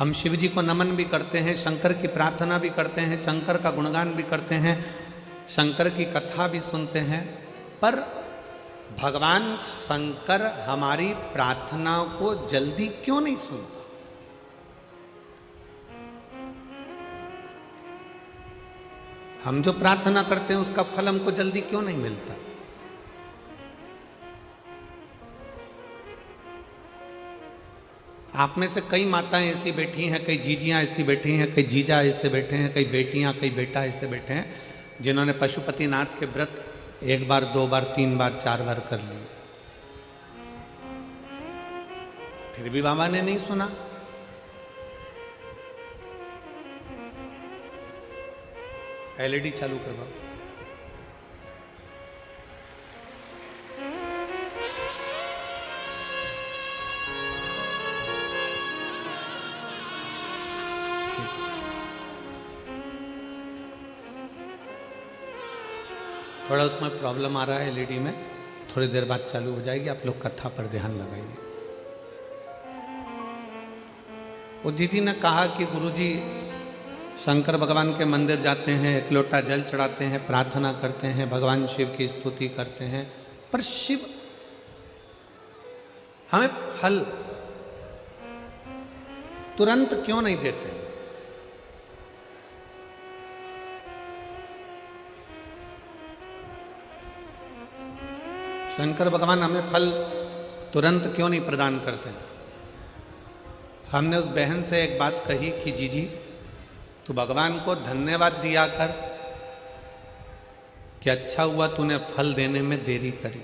हम शिव जी को नमन भी करते हैं, शंकर की प्रार्थना भी करते हैं, शंकर का गुणगान भी करते हैं, शंकर की कथा भी सुनते हैं, पर भगवान शंकर हमारी प्रार्थनाओं को जल्दी क्यों नहीं सुनता? हम जो प्रार्थना करते हैं उसका फल हमको जल्दी क्यों नहीं मिलता? आप में से कई माताएं ऐसी बैठी हैं, कई जीजियां ऐसी बैठी हैं, कई जीजा ऐसे बैठे हैं, कई बेटियां, कई बेटा ऐसे बैठे हैं जिन्होंने पशुपतिनाथ के व्रत 1 बार, 2 बार, 3 बार, 4 बार कर लिए, फिर भी बाबा ने नहीं सुना। एलईडी चालू करवाओ। थोड़ा उसमें प्रॉब्लम आ रहा है एलईडी में, थोड़ी देर बाद चालू हो जाएगी। आप लोग कथा पर ध्यान लगाइए। वो दीदी ने कहा कि गुरुजी शंकर भगवान के मंदिर जाते हैं, 1 लोटा जल चढ़ाते हैं, प्रार्थना करते हैं, भगवान शिव की स्तुति करते हैं, पर शिव हमें फल तुरंत क्यों नहीं देते? शंकर भगवान हमें फल तुरंत क्यों नहीं प्रदान करते? हमने उस बहन से एक बात कही कि जीजी तू भगवान को धन्यवाद दिया कर कि अच्छा हुआ तूने फल देने में देरी करी।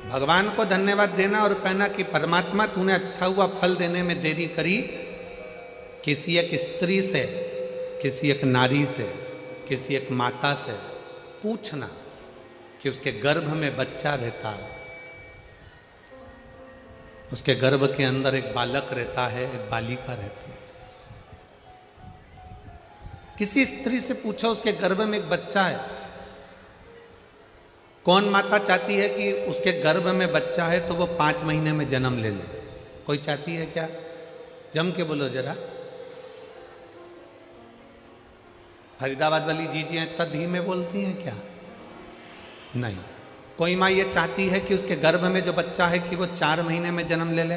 भगवान को धन्यवाद देना और कहना कि परमात्मा तूने अच्छा हुआ फल देने में देरी करी। किसी एक स्त्री से, किसी एक नारी से, किसी एक माता से पूछना कि उसके गर्भ में बच्चा रहता है, उसके गर्भ के अंदर एक बालक रहता है, एक बालिका रहती है। किसी स्त्री से पूछो उसके गर्भ में एक बच्चा है। कौन माता चाहती है कि उसके गर्भ में बच्चा है तो वो 5 महीने में जन्म ले ले? कोई चाहती है क्या? जम के बोलो जरा। फरीदाबाद वाली जीजियां इतना धीमे बोलती हैं क्या? नहीं। कोई माँ ये चाहती है कि उसके गर्भ में जो बच्चा है कि वो 4 महीने में जन्म ले ले?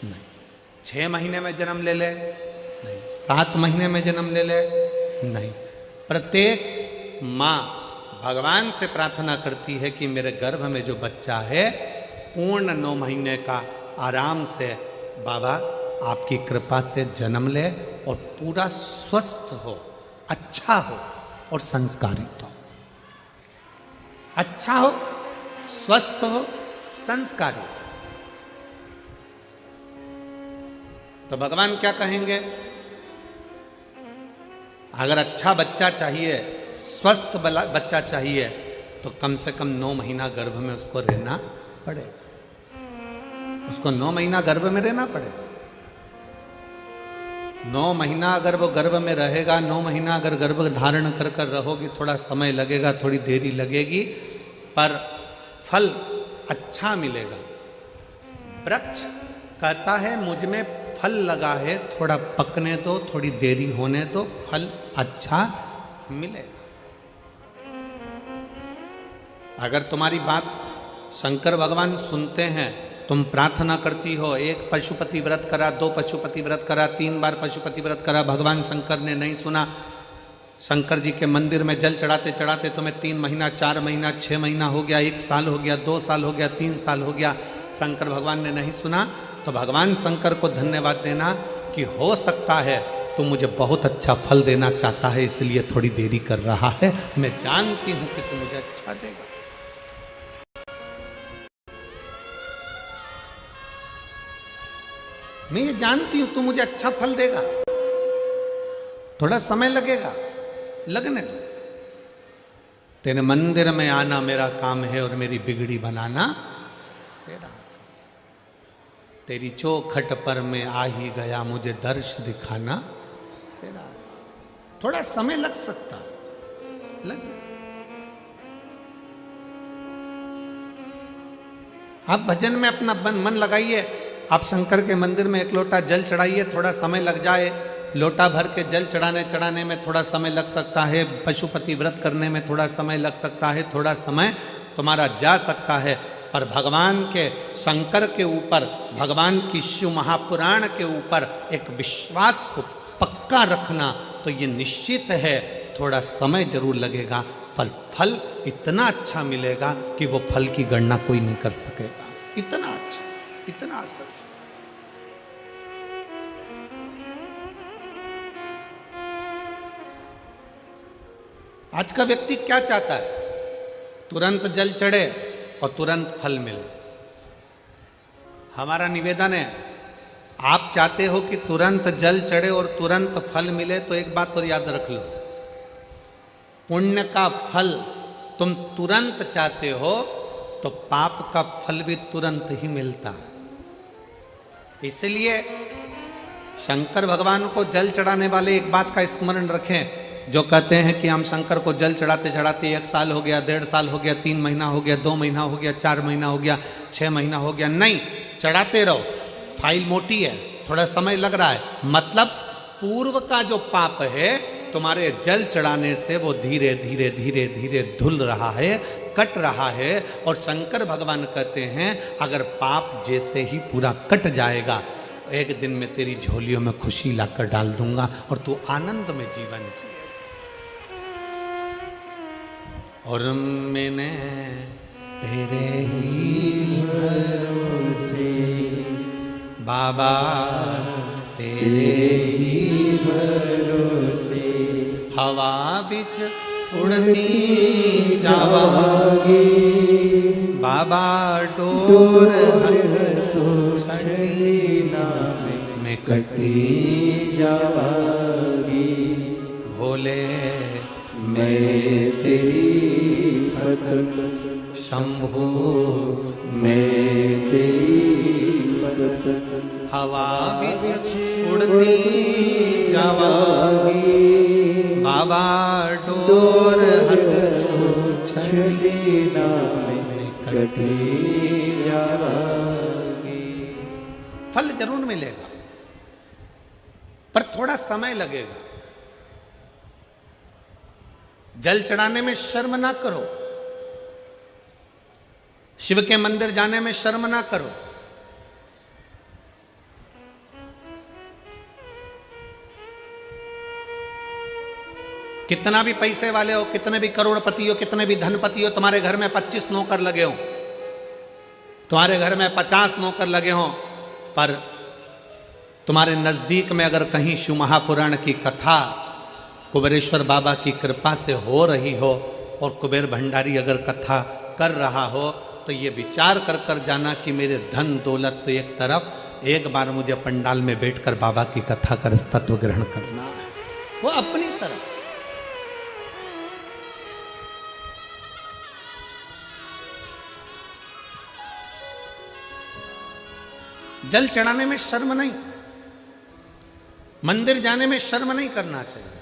नहीं। 6 महीने में जन्म ले ले? नहीं। 7 महीने में जन्म ले ले? नहीं। प्रत्येक माँ भगवान से प्रार्थना करती है कि मेरे गर्भ में जो बच्चा है पूर्ण 9 महीने का आराम से बाबा आपकी कृपा से जन्म ले और पूरा स्वस्थ हो, अच्छा हो और संस्कारित हो। अच्छा हो, स्वस्थ हो, संस्कारी। तो भगवान क्या कहेंगे? अगर अच्छा बच्चा चाहिए, स्वस्थ बच्चा चाहिए तो कम से कम 9 महीना गर्भ में उसको रहना पड़ेगा। उसको 9 महीना गर्भ में रहना पड़ेगा। 9 महीना अगर वो गर्भ में रहेगा, 9 महीना अगर गर्भ धारण कर कर रहोगी, थोड़ा समय लगेगा, थोड़ी देरी लगेगी, पर फल अच्छा मिलेगा। वृक्ष कहता है मुझ में फल लगा है, थोड़ा पकने दो, थोड़ी देरी होने दो, फल अच्छा मिलेगा। अगर तुम्हारी बात शंकर भगवान सुनते हैं, तुम प्रार्थना करती हो, 1 पशुपति व्रत करा, 2 पशुपति व्रत करा, 3 बार पशुपति व्रत करा, भगवान शंकर ने नहीं सुना। शंकर जी के मंदिर में जल चढ़ाते चढ़ाते तुम्हें 3 महीना, 4 महीना, 6 महीना हो गया, 1 साल हो गया, 2 साल हो गया, 3 साल हो गया, शंकर भगवान ने नहीं सुना, तो भगवान शंकर को धन्यवाद देना कि हो सकता है तो मुझे बहुत अच्छा फल देना चाहता है, इसलिए थोड़ी देरी कर रहा है। मैं जानती हूं कि तू मुझे अच्छा देगा। मैं ये जानती हूं तू मुझे अच्छा फल देगा। थोड़ा समय लगेगा, लगने दो। तेरे मंदिर में आना मेरा काम है और मेरी बिगड़ी बनाना तेरा। तेरी चौखट पर मैं आ ही गया, मुझे दर्श दिखाना तेरा। थोड़ा समय लग सकता, लग। आप भजन में अपना मन लगाइए। आप शंकर के मंदिर में एक लोटा जल चढ़ाइए, थोड़ा समय लग जाए। लोटा भर के जल चढ़ाने में थोड़ा समय लग सकता है, पशुपति व्रत करने में थोड़ा समय लग सकता है, थोड़ा समय तुम्हारा जा सकता है। और भगवान के शंकर के ऊपर, भगवान की शिव महापुराण के ऊपर एक विश्वास को पक्का रखना, तो ये निश्चित है थोड़ा समय जरूर लगेगा, पर फल इतना अच्छा मिलेगा कि वो फल की गणना कोई नहीं कर सकेगा। इतना अच्छा, इतना असर। आज का व्यक्ति क्या चाहता है? तुरंत जल चढ़े और तुरंत फल मिले। हमारा निवेदन है, आप चाहते हो कि तुरंत जल चढ़े और तुरंत फल मिले, तो एक बात और याद रख लो, पुण्य का फल तुम तुरंत चाहते हो तो पाप का फल भी तुरंत ही मिलता है। इसलिए शंकर भगवान को जल चढ़ाने वाले एक बात का स्मरण रखें, जो कहते हैं कि हम शंकर को जल चढ़ाते चढ़ाते 1 साल हो गया, 1.5 साल हो गया, 3 महीना हो गया, 2 महीना हो गया, 4 महीना हो गया, 6 महीना हो गया। नहीं, चढ़ाते रहो। फाइल मोटी है, थोड़ा समय लग रहा है, मतलब पूर्व का जो पाप है तुम्हारे जल चढ़ाने से वो धीरे धीरे धीरे धीरे धुल रहा है, कट रहा है। और शंकर भगवान कहते हैं अगर पाप जैसे ही पूरा कट जाएगा, एक दिन में तेरी झोलियों में खुशी लाकर डाल दूंगा और तू आनंद में जीवन जिए। और मैंने तेरे ही भरोसे बाबा, तेरे ही भरोसे हवा बिच उड़ती जावागी, बाबा डोर तो छड़ी में कटी जावागी। भोले मैं तेरी भक्त, शंभो मैं तेरी भक्त, हवा बिच उड़ती जावागी, बाबा डोर हटो छड़ी में कटी जावागी। फल जरूर मिलेगा, पर थोड़ा समय लगेगा। जल चढ़ाने में शर्म ना करो, शिव के मंदिर जाने में शर्म ना करो। कितना भी पैसे वाले हो, कितने भी करोड़पति हो, कितने भी धनपति हो, तुम्हारे घर में 25 नौकर लगे हो, तुम्हारे घर में 50 नौकर लगे हो, पर तुम्हारे नजदीक में अगर कहीं शिव महापुराण की कथा कुबेरेश्वर बाबा की कृपा से हो रही हो और कुबेर भंडारी अगर कथा कर रहा हो, तो ये विचार कर कर जाना कि मेरे धन दौलत तो एक तरफ, एक बार मुझे पंडाल में बैठकर बाबा की कथा कर तत्व ग्रहण करना है, वो अपनी तरफ। जल चढ़ाने में शर्म नहीं, मंदिर जाने में शर्म नहीं करना चाहिए।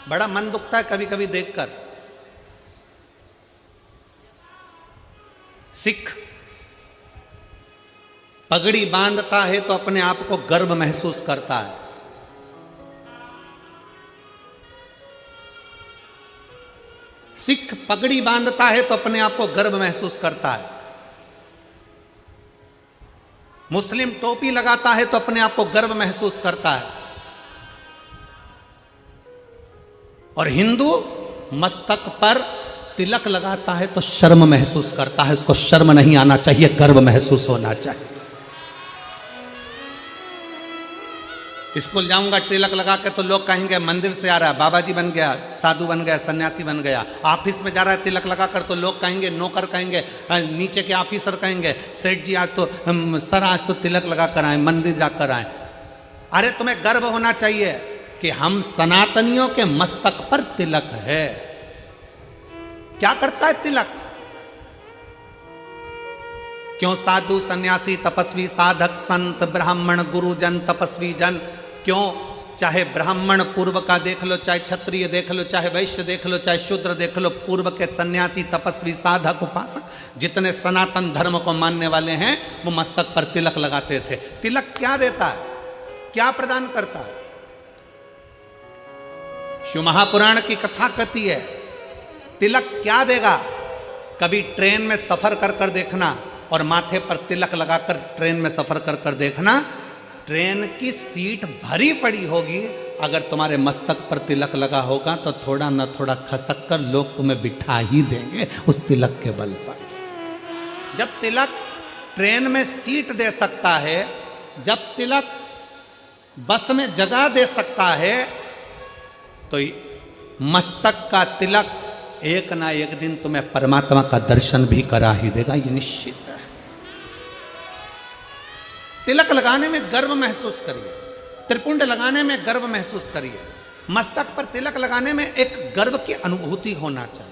बड़ा मन दुखता है कभी कभी देखकर, सिख पगड़ी बांधता है तो अपने आप को गर्व महसूस करता है, सिख पगड़ी बांधता है तो अपने आप को गर्व महसूस करता है, मुस्लिम टोपी लगाता है तो अपने आप को गर्व महसूस करता है, और हिंदू मस्तक पर तिलक लगाता है तो शर्म महसूस करता है। उसको शर्म नहीं आना चाहिए, गर्व महसूस होना चाहिए। स्कूल जाऊंगा तिलक लगा के तो लोग कहेंगे मंदिर से आ रहा है, बाबा जी बन गया, साधु बन गया, सन्यासी बन गया। ऑफिस में जा रहा है तिलक लगा कर तो लोग कहेंगे, नौकर कहेंगे, नीचे के ऑफिसर कहेंगे, सेठ जी आज तो सर आज तो तिलक लगा कर आए, मंदिर जाकर आए। अरे तुम्हें गर्व होना चाहिए कि हम सनातनियों के मस्तक पर तिलक है। क्या करता है तिलक? क्यों साधु सन्यासी तपस्वी साधक संत ब्राह्मण गुरुजन तपस्वी जन क्यों? चाहे ब्राह्मण पूर्व का देख लो, चाहे क्षत्रिय देख लो, चाहे वैश्य देख लो, चाहे शूद्र देख लो, पूर्व के सन्यासी, तपस्वी, साधक, उपासक, जितने सनातन धर्म को मानने वाले हैं वो मस्तक पर तिलक लगाते थे। तिलक क्या देता है, क्या प्रदान करता है? शिव महापुराण की कथा कहती है तिलक क्या देगा। कभी ट्रेन में सफर कर कर देखना और माथे पर तिलक लगाकर ट्रेन में सफर कर कर देखना, ट्रेन की सीट भरी पड़ी होगी, अगर तुम्हारे मस्तक पर तिलक लगा होगा तो थोड़ा न थोड़ा खसक कर लोग तुम्हें बिठा ही देंगे उस तिलक के बल पर। जब तिलक ट्रेन में सीट दे सकता है, जब तिलक बस में जगह दे सकता है, तो मस्तक का तिलक एक ना एक दिन तुम्हें परमात्मा का दर्शन भी करा ही देगा, ये निश्चित है। तिलक लगाने में गर्व महसूस करिए, त्रिपुंड लगाने में गर्व महसूस करिए, मस्तक पर तिलक लगाने में एक गर्व की अनुभूति होना चाहिए।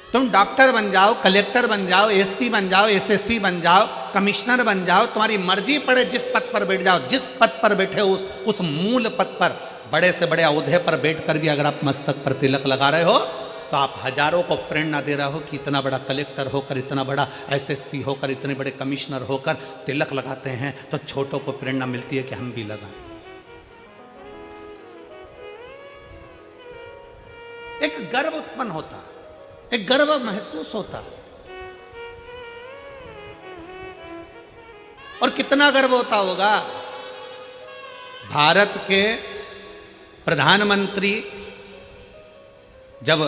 तुम डॉक्टर बन जाओ, कलेक्टर बन जाओ, एसपी बन जाओ, एसएसपी बन जाओ, कमिश्नर बन जाओ, तुम्हारी मर्जी पड़े जिस पद पर बैठ जाओ, जिस पद पर बैठे हो उस मूल पद पर, बड़े से बड़े औहदे पर बैठ कर भी अगर आप मस्तक पर तिलक लगा रहे हो तो आप हजारों को प्रेरणा दे रहा हो कि इतना बड़ा कलेक्टर होकर, इतना बड़ा एसएसपी होकर, इतने बड़े कमिश्नर होकर तिलक लगाते हैं, तो छोटों को प्रेरणा मिलती है कि हम भी लगाएं। एक गर्व उत्पन्न होता है, एक गर्व महसूस होता है। और कितना गर्व होता होगा। भारत के प्रधानमंत्री जब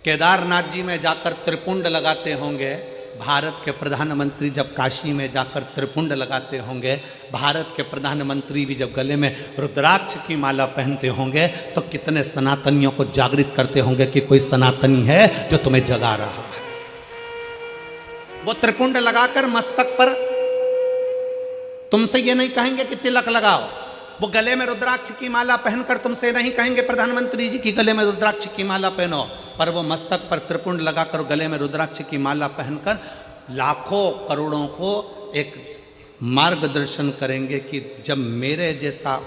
केदारनाथ जी में जाकर त्रिपुंड लगाते होंगे, भारत के प्रधानमंत्री जब काशी में जाकर त्रिपुंड लगाते होंगे, भारत के प्रधानमंत्री भी जब गले में रुद्राक्ष की माला पहनते होंगे, तो कितने सनातनियों को जागृत करते होंगे कि कोई सनातनी है जो तुम्हें जगा रहा है। वो त्रिपुंड लगाकर मस्तक पर तुमसे ये नहीं कहेंगे कि तिलक लगाओ, वो गले में रुद्राक्ष की माला पहनकर तुमसे नहीं कहेंगे प्रधानमंत्री जी की गले में रुद्राक्ष की माला पहनो, पर वो मस्तक पर त्रिपुंड लगाकर गले में रुद्राक्ष की माला पहनकर लाखों करोड़ों को एक मार्गदर्शन करेंगे कि जब मेरे जैसा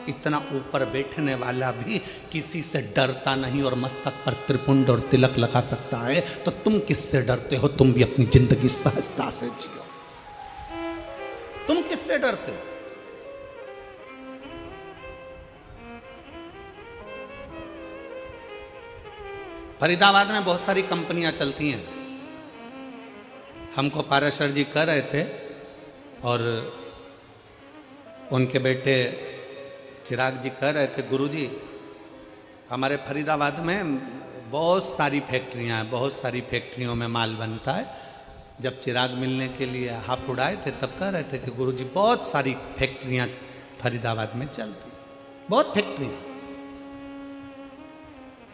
इतना ऊपर बैठने वाला भी किसी से डरता नहीं और मस्तक पर त्रिपुंड और तिलक लगा सकता है, तो तुम किससे डरते हो? तुम भी अपनी जिंदगी सहजता से जियो। तुम किससे डरते हो? फरीदाबाद में बहुत सारी कंपनियां चलती हैं। हमको पाराशर जी कह रहे थे और उनके बेटे चिराग जी कह रहे थे, गुरुजी हमारे फरीदाबाद में बहुत सारी फैक्ट्रियां हैं, बहुत सारी फैक्ट्रियों में माल बनता है। जब चिराग मिलने के लिए हाथ उड़ाए थे तब कह रहे थे कि गुरुजी बहुत सारी फैक्ट्रियां फरीदाबाद में चलती, बहुत फैक्ट्रियां,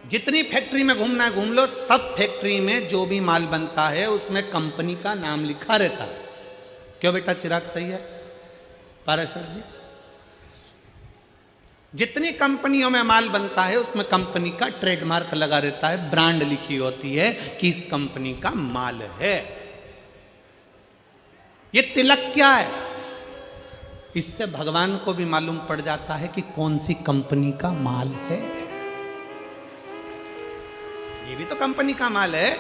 जितनी फैक्ट्री में घूमना है घूम लो, सब फैक्ट्री में जो भी माल बनता है उसमें कंपनी का नाम लिखा रहता है। क्यों बेटा चिराग, सही है पाराशर जी? जितनी कंपनियों में माल बनता है उसमें कंपनी का ट्रेडमार्क लगा रहता है, ब्रांड लिखी होती है कि इस कंपनी का माल है। ये तिलक क्या है? इससे भगवान को भी मालूम पड़ जाता है कि कौन सी कंपनी का माल है। ये भी तो कंपनी का माल है,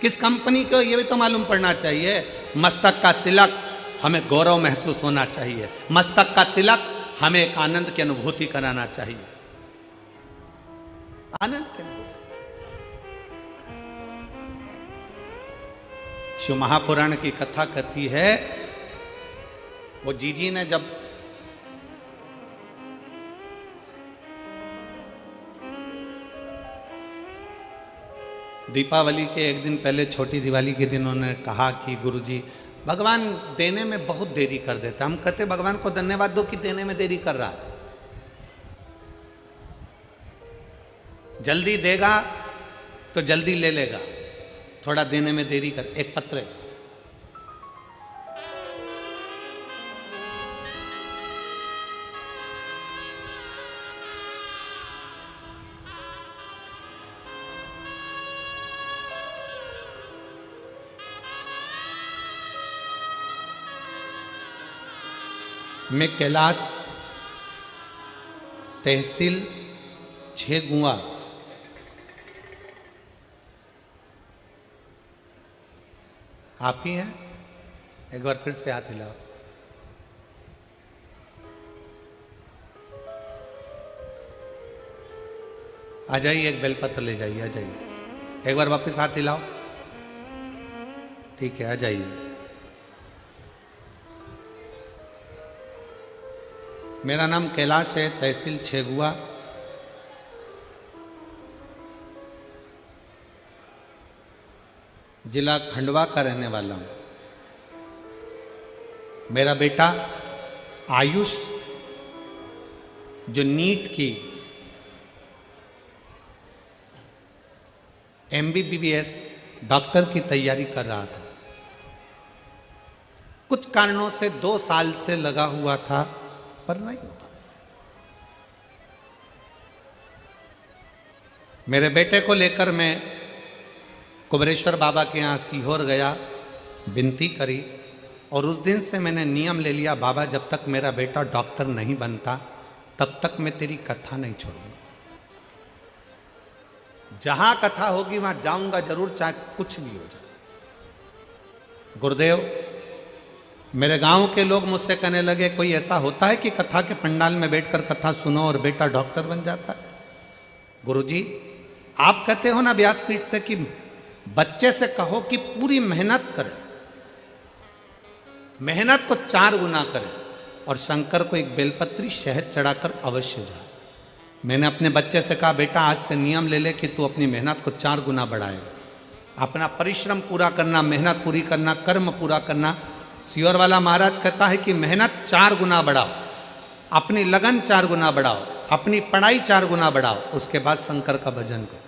किस कंपनी को ये भी तो मालूम पड़ना चाहिए। मस्तक का तिलक हमें गौरव महसूस होना चाहिए, मस्तक का तिलक हमें एक आनंद की अनुभूति कराना चाहिए, आनंद की अनुभूति। शिव महापुराण की कथा कहती है, वो जीजी ने जब दीपावली के एक दिन पहले, छोटी दिवाली के दिन उन्होंने कहा कि गुरुजी भगवान देने में बहुत देरी कर देता। हम कहते भगवान को धन्यवाद दो कि देने में देरी कर रहा है, जल्दी देगा तो जल्दी ले लेगा, थोड़ा देने में देरी कर। एक पत्र है, मैं कैलाश, तहसील छेगुआ, आप ही हैं? एक बार फिर से हाथ हिलाओ। आ जाइए, एक बेलपत्र ले जाइए, आ जाइए। एक बार वापस हाथ हिलाओ। ठीक है, आ जाइए। मेरा नाम कैलाश है, तहसील छेगुआ, जिला खंडवा का रहने वाला हूं। मेरा बेटा आयुष, जो नीट की MBBS डॉक्टर की तैयारी कर रहा था, कुछ कारणों से 2 साल से लगा हुआ था पर नहीं हो पाया। मेरे बेटे को लेकर मैं कुबरेश्वर बाबा के यहाँ सीहोर गया, विनती करी, और उस दिन से मैंने नियम ले लिया, बाबा जब तक मेरा बेटा डॉक्टर नहीं बनता तब तक मैं तेरी कथा नहीं छोड़ूंगा। जहां कथा होगी वहां जाऊंगा जरूर, चाहे कुछ भी हो जाए। गुरुदेव, मेरे गांव के लोग मुझसे कहने लगे, कोई ऐसा होता है कि कथा के पंडाल में बैठकर कथा सुनो और बेटा डॉक्टर बन जाता है? गुरुजी, आप कहते हो ना व्यासपीठ से कि बच्चे से कहो कि पूरी मेहनत करे, मेहनत को 4 गुना करे, और शंकर को एक बेलपत्री शहद चढ़ाकर अवश्य जाए। मैंने अपने बच्चे से कहा, बेटा आज से नियम ले ले कि तू अपनी मेहनत को 4 गुना बढ़ाएगा। अपना परिश्रम पूरा करना, मेहनत पूरी करना, कर्म पूरा करना। सियोर वाला महाराज कहता है कि मेहनत 4 गुना बढ़ाओ, अपनी लगन 4 गुना बढ़ाओ, अपनी पढ़ाई 4 गुना बढ़ाओ, उसके बाद शंकर का भजन करो।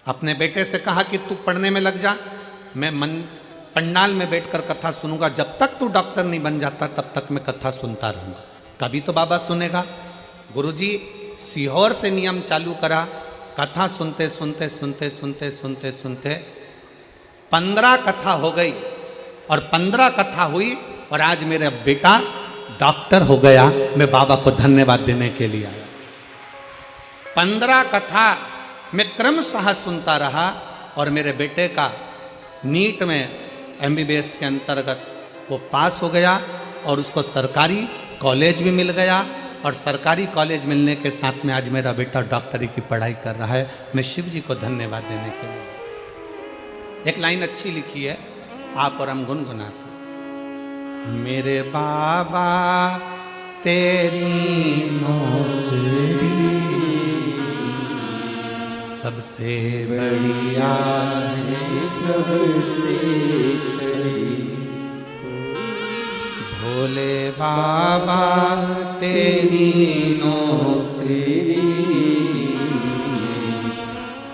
अपने बेटे से कहा कि तू पढ़ने में लग जा, मैं पंडाल में बैठकर कथा सुनूंगा, जब तक तू डॉक्टर नहीं बन जाता तब तक मैं कथा सुनता रहूंगा, कभी तो बाबा सुनेगा। गुरुजी, सीहोर से नियम चालू करा, कथा सुनते सुनते सुनते सुनते सुनते सुनते 15 कथा हो गई, और 15 कथा हुई, और आज मेरा बेटा डॉक्टर हो गया। मैं बाबा को धन्यवाद देने के लिए आया। 15 कथा मैं क्रमशः सुनता रहा, और मेरे बेटे का नीट में MBBS के अंतर्गत वो पास हो गया, और उसको सरकारी कॉलेज भी मिल गया, और सरकारी कॉलेज मिलने के साथ में आज मेरा बेटा डॉक्टरी की पढ़ाई कर रहा है। मैं शिव जी को धन्यवाद देने के लिए। एक लाइन अच्छी लिखी है, आप और हम गुनगुनाते। मेरे बाबा तेरी नौकरी सबसे बढ़िया है, सबसे खरी। भोले बाबा तेरी नौकरी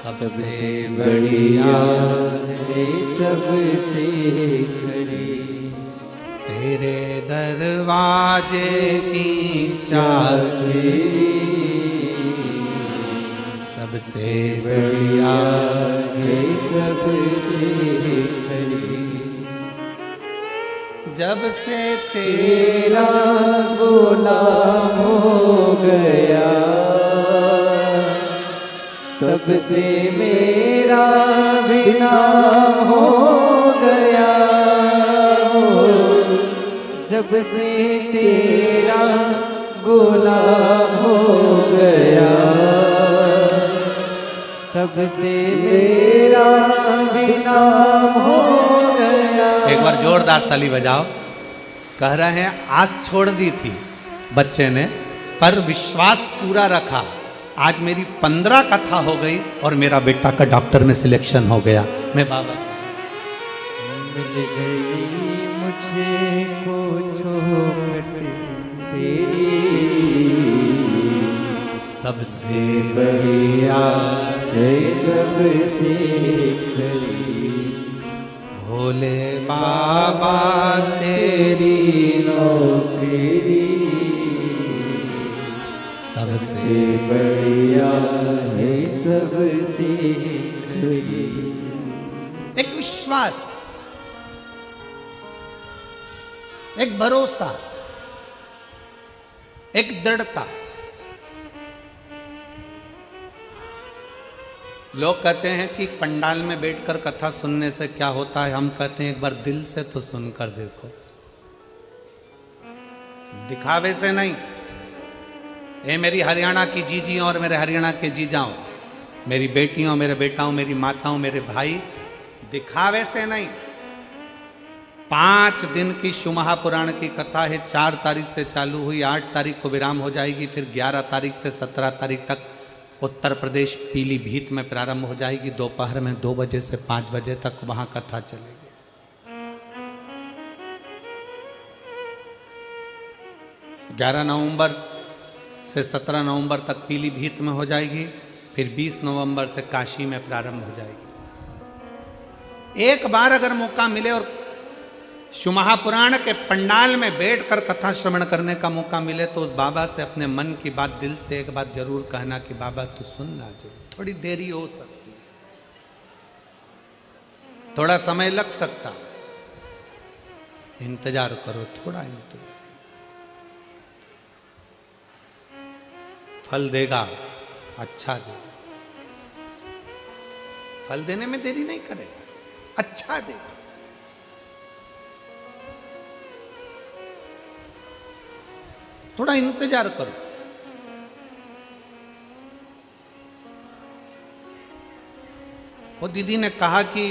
सबसे बढ़िया है, सबसे खरी। तेरे दरवाजे की चाबी सबसे बढ़िया है, सबसे खरी। जब से तेरा गुलाम हो गया, तब से मेरा भी नाम हो गया। जब से तेरा गुलाम हो गया, तब से मेरा भी नाम हो गया। एक बार जोरदार ताली बजाओ। कह रहे हैं आस छोड़ दी थी बच्चे ने, पर विश्वास पूरा रखा। आज मेरी 15 कथा हो गई, और मेरा बेटा का डॉक्टर में सिलेक्शन हो गया। मैं बाबा मिल गई मुझे को चौखट तेरी, सबसे बढ़िया है, सबसे खरी। भोले बाबा तेरी नौकरी सबसे बढ़िया है, सबसे खरी। एक विश्वास, एक भरोसा, एक दृढ़ता। लोग कहते हैं कि पंडाल में बैठकर कथा सुनने से क्या होता है, हम कहते हैं एक बार दिल से तो सुनकर देखो, दिखावे से नहीं। ये मेरी हरियाणा की जीजियों और मेरे हरियाणा के जीजाओं, मेरी बेटियों, मेरे बेटाओं, मेरी माताओं, मेरे भाई, दिखावे से नहीं। 5 दिन की शिव महापुराण की कथा है। 4 तारीख से चालू हुई, 8 तारीख को विराम हो जाएगी, फिर 11 तारीख से 17 तारीख तक उत्तर प्रदेश पीलीभीत में प्रारंभ हो जाएगी। दोपहर में 2 बजे से 5 बजे तक वहां कथा चलेगी। 11 नवंबर से 17 नवंबर तक पीलीभीत में हो जाएगी, फिर 20 नवंबर से काशी में प्रारंभ हो जाएगी। एक बार अगर मौका मिले और शिव महापुराण के पंडाल में बैठकर कथा श्रवण करने का मौका मिले तो उस बाबा से अपने मन की बात दिल से एक बार जरूर कहना कि बाबा तू सुनना जरूर। थोड़ी देरी हो सकती है, थोड़ा समय लग सकता, इंतजार करो, थोड़ा इंतजार, फल देगा, अच्छा देगा। फल देने में देरी नहीं करेगा, अच्छा देगा। थोड़ा इंतजार करो। वो दीदी ने कहा कि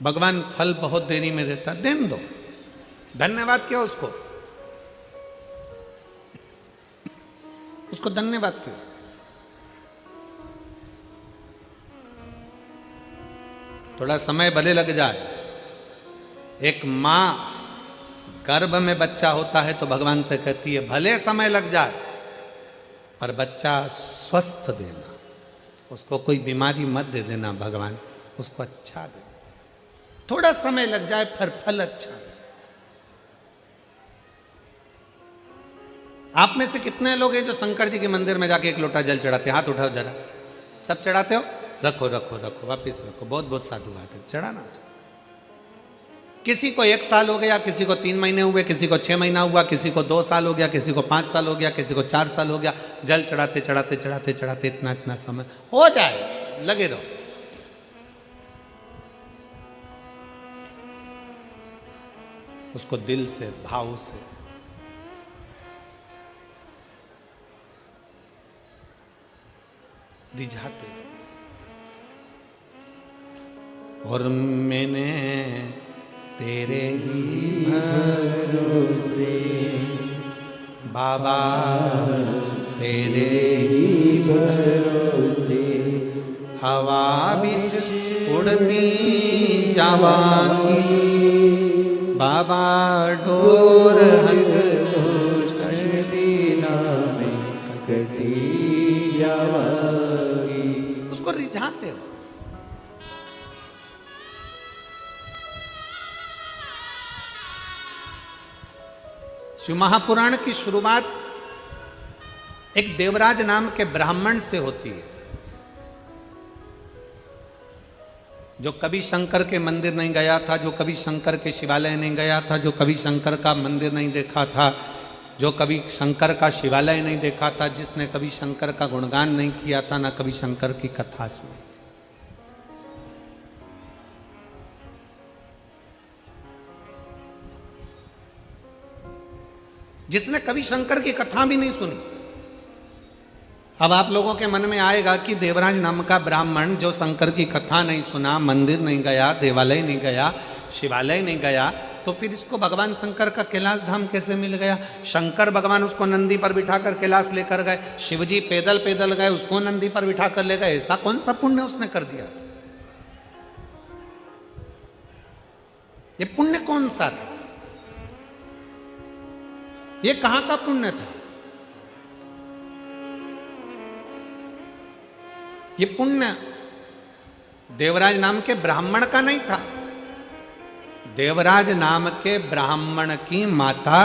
भगवान फल बहुत देरी में देता, देने दो, धन्यवाद क्यों उसको, उसको धन्यवाद क्यों। थोड़ा समय भले लग जाए। एक मां गर्भ में बच्चा होता है तो भगवान से कहती है भले समय लग जाए पर बच्चा स्वस्थ देना, उसको कोई बीमारी मत दे देना भगवान, उसको अच्छा दे। थोड़ा समय लग जाए फिर फल अच्छा दे। आप में से कितने लोग हैं जो शंकर जी के मंदिर में जाके 1 लोटा जल चढ़ाते हैं? हाथ उठाओ जरा। सब चढ़ाते हो? रखो रखो रखो, वापिस रखो। बहुत बहुत साधुवाद है, चढ़ाना चाहिए। किसी को 1 साल हो गया, किसी को 3 महीने हुए, किसी को 6 महीना हुआ, किसी को 2 साल हो गया, किसी को 5 साल हो गया, किसी को 4 साल हो गया। जल चढ़ाते चढ़ाते चढ़ाते चढ़ाते इतना इतना समय हो जाए, लगे रहो। उसको दिल से, भाव से रिझाते। और मैंने तेरे ही भरोसे बाबा, तेरे ही भरोसे हवा बिच उड़ती जावांगी बाबा, डोर चढ़ती ना में कटी जावांगी। उसको रिझाते हो। शिव महापुराण की शुरुआत एक देवराज नाम के ब्राह्मण से होती है, जो कभी शंकर के मंदिर नहीं गया था, जो कभी शंकर के शिवालय नहीं गया था, जो कभी शंकर का मंदिर नहीं देखा था, जो कभी शंकर का शिवालय नहीं देखा था, जिसने कभी शंकर का गुणगान नहीं किया था, ना कभी शंकर की कथा सुनी। जिसने कभी शंकर की कथा भी नहीं सुनी। अब आप लोगों के मन में आएगा कि देवराज नाम का ब्राह्मण जो शंकर की कथा नहीं सुना, मंदिर नहीं गया, देवालय नहीं गया, शिवालय नहीं गया, तो फिर इसको भगवान शंकर का कैलाश धाम कैसे मिल गया? शंकर भगवान उसको नंदी पर बिठाकर कैलाश लेकर गए, शिवजी पैदल पैदल गए, उसको नंदी पर बिठाकर ले गए। ऐसा कौन सा पुण्य उसने कर दिया? ये पुण्य कौन सा था? ये कहां का पुण्य था? ये पुण्य देवराज नाम के ब्राह्मण का नहीं था। देवराज नाम के ब्राह्मण की माता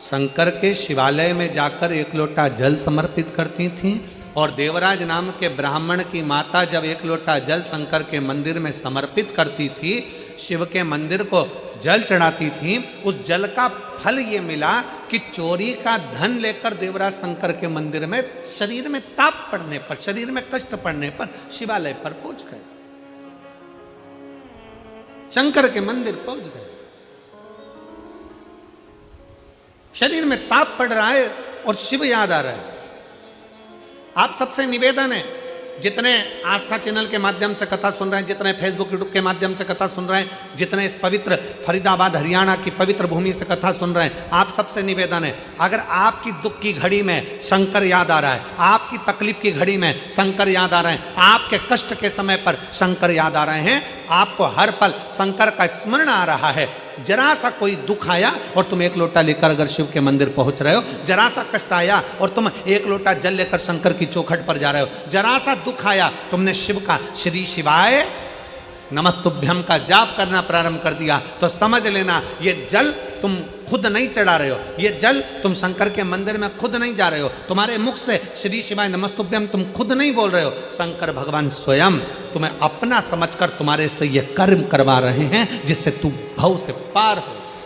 शंकर के शिवालय में जाकर 1 लोटा जल समर्पित करती थीं, और देवराज नाम के ब्राह्मण की माता जब 1 लोटा जल शंकर के मंदिर में समर्पित करती थी, शिव के मंदिर को जल चढ़ाती थी, उस जल का फल ये मिला कि चोरी का धन लेकर देवराज शंकर के मंदिर में शरीर में ताप पड़ने पर, शरीर में कष्ट पड़ने पर शिवालय पर पहुंच गए, शंकर के मंदिर पहुंच गए। शरीर में ताप पड़ रहा है और शिव याद आ रहा है। आप सबसे निवेदन है, जितने आस्था चैनल के माध्यम से कथा सुन रहे हैं, जितने फेसबुक यूट्यूब के माध्यम से कथा सुन रहे हैं, जितने इस पवित्र फरीदाबाद हरियाणा की पवित्र भूमि से कथा सुन रहे हैं, आप सबसे निवेदन है, अगर आपकी दुख की घड़ी में शंकर याद आ रहा है, आपकी तकलीफ की घड़ी में शंकर याद आ रहे हैं, आपके कष्ट के समय पर शंकर याद आ रहे हैं, आपको हर पल शंकर का स्मरण आ रहा है, जरा सा कोई दुख आया और तुम एक लोटा लेकर अगर शिव के मंदिर पहुंच रहे हो, जरा सा कष्ट आया और तुम एक लोटा जल लेकर शंकर की चौखट पर जा रहे हो, जरा सा दुख आया, तुमने शिव का श्री शिवाय नमस्तुभ्यम का जाप करना प्रारंभ कर दिया, तो समझ लेना ये जल तुम खुद नहीं चढ़ा रहे हो, ये जल तुम शंकर के मंदिर में खुद नहीं जा रहे हो, तुम्हारे मुख से श्री शिवाय नमस्तुभ्यम तुम खुद नहीं बोल रहे हो, शंकर भगवान स्वयं तुम्हें अपना समझकर तुम्हारे से ये कर्म करवा रहे हैं जिससे तू भव से पार हो जाए,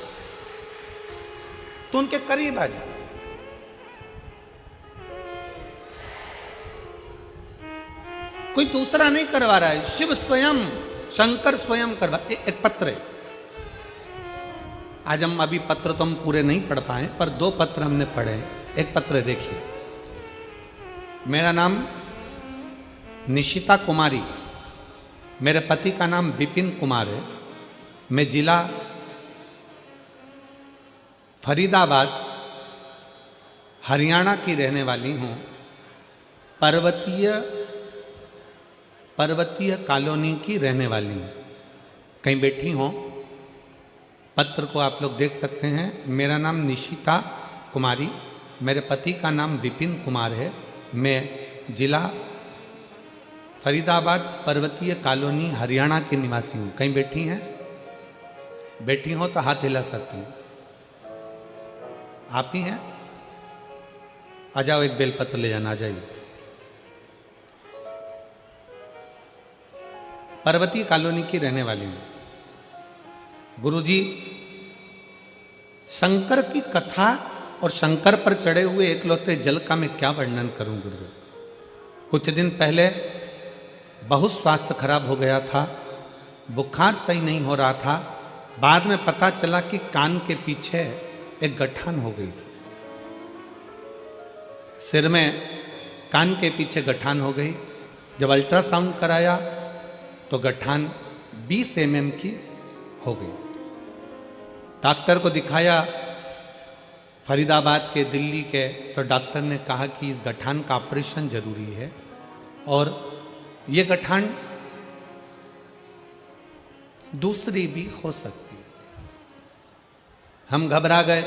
तो उनके करीब आ जा। कोई दूसरा नहीं करवा रहा है, शिव स्वयं, शंकर स्वयं करवा। एक पत्र है, आज हम अभी पत्र तो हम पूरे नहीं पढ़ पाए, पर 2 पत्र हमने पढ़े। एक पत्र देखिए, मेरा नाम निशिता कुमारी, मेरे पति का नाम विपिन कुमार है, मैं जिला फरीदाबाद हरियाणा की रहने वाली हूँ, पर्वतीय कॉलोनी की रहने वाली हूँ। कहीं बैठी हो, पत्र को आप लोग देख सकते हैं। मेरा नाम निशिता कुमारी, मेरे पति का नाम विपिन कुमार है, मैं जिला फरीदाबाद पर्वतीय कॉलोनी हरियाणा की निवासी हूँ। कहीं बैठी हैं? बैठी हो तो हाथ हिला सकती हैं। आप ही हैं? आ जाओ, एक बेलपत्र ले जाना, आ जाइए। पर्वतीय कॉलोनी की रहने वाली हूँ। गुरुजी, शंकर की कथा और शंकर पर चढ़े हुए एकलौते जल का मैं क्या वर्णन करूं गुरुदेव। कुछ दिन पहले बहुत स्वास्थ्य खराब हो गया था, बुखार सही नहीं हो रहा था, बाद में पता चला कि कान के पीछे एक गठान हो गई थी, सिर में कान के पीछे गठान हो गई। जब अल्ट्रासाउंड कराया तो गठान 20 mm की हो गई। डॉक्टर को दिखाया फरीदाबाद के, दिल्ली के, तो डॉक्टर ने कहा कि इस गठान का ऑपरेशन जरूरी है और ये गठान दूसरी भी हो सकती है। हम घबरा गए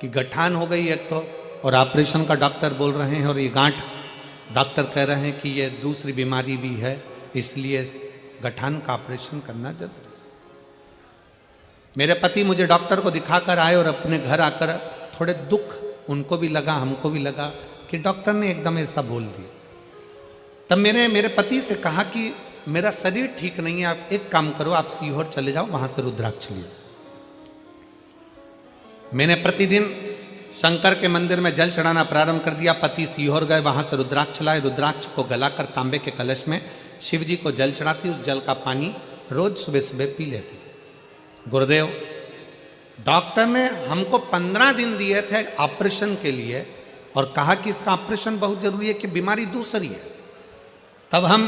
कि गठान हो गई एक तो, और ऑपरेशन का डॉक्टर बोल रहे हैं, और ये गांठ डॉक्टर कह रहे हैं कि ये दूसरी बीमारी भी है, इसलिए गठान का ऑपरेशन करना जरूरी। मेरे पति मुझे डॉक्टर को दिखाकर आए और अपने घर आकर थोड़े दुख उनको भी लगा, हमको भी लगा कि डॉक्टर ने एकदम ऐसा बोल दिया। तब मेरे पति से कहा कि मेरा शरीर ठीक नहीं है, आप एक काम करो, आप सीहोर चले जाओ, वहां से रुद्राक्ष लियो। मैंने प्रतिदिन शंकर के मंदिर में जल चढ़ाना प्रारंभ कर दिया। पति सीहोर गए, वहां से रुद्राक्ष लाए, रुद्राक्ष को गलाकर तांबे के कलश में शिव जी को जल चढ़ाती, उस जल का पानी रोज सुबह सुबह पी लेती। गुरुदेव, डॉक्टर ने हमको 15 दिन दिए थे ऑपरेशन के लिए और कहा कि इसका ऑपरेशन बहुत जरूरी है कि बीमारी दूसरी है। तब हम